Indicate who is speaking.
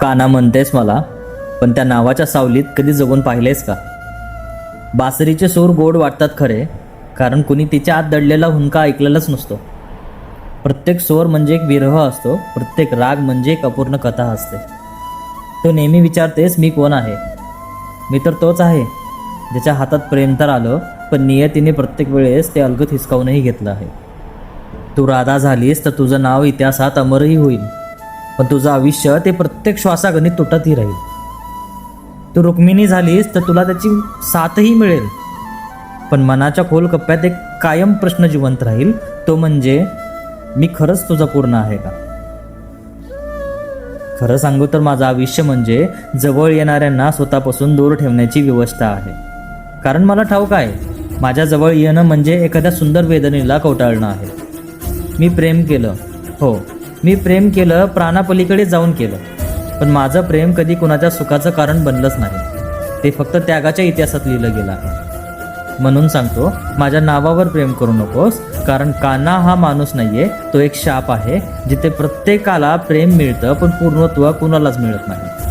Speaker 1: काना म्हणतेस मला, पण त्या नावाच्या सावलीत कधी जगून पाहिलेस का? बासरीचे सूर गोड वाटतात खरे, कारण कुणी तिच्या आत दडलेला हुंका ऐकलेलाच नसतो. प्रत्येक स्वर म्हणजे एक विरह असतो, प्रत्येक राग म्हणजे एक अपूर्ण कथा असते. तो नेहमी विचारतेस मी कोण आहे. मी तर तोच आहे ज्याच्या हातात प्रेम तर आलं, पण नियतीने प्रत्येक वेळेस ते अलगद हिसकावूनही घेतलं आहे. तू राधा झालीस तर तुझं नाव इतिहासात अमरही होईल, पण तुझं आयुष्य ते प्रत्येक श्वासागणित तुटतही राहील. तू रुक्मिणी झालीस तर तुला त्याची साथही मिळेल, पण मनाच्या खोल कप्प्यात एक कायम प्रश्न जिवंत राहील, तो म्हणजे मी खरंच तुझं पूर्ण आहे का? खरं सांगू तर माझं आयुष्य म्हणजे जवळ येणाऱ्यांना स्वतःपासून दूर ठेवण्याची व्यवस्था आहे. कारण मला ठाऊक आहे, माझ्या जवळ येणं म्हणजे एखाद्या सुंदर वेदनेला कवटाळणं आहे. मी प्रेम केलं, हो मी प्रेम केलं, प्राणापलीकडे जाऊन केलं, पण माझं प्रेम कधी कुणाच्या सुखाचं कारण बनलंच नाही. ते फक्त त्यागाच्या इतिहासात लिहिलं गेलं आहे. म्हणून सांगतो, माझ्या नावावर प्रेम करू नकोस, कारण कान्हा हा माणूस नाहीये, तो एक शाप आहे जिथे प्रत्येकाला प्रेम मिळतं पण पूर्णत्व कुणालाच मिळत नाही.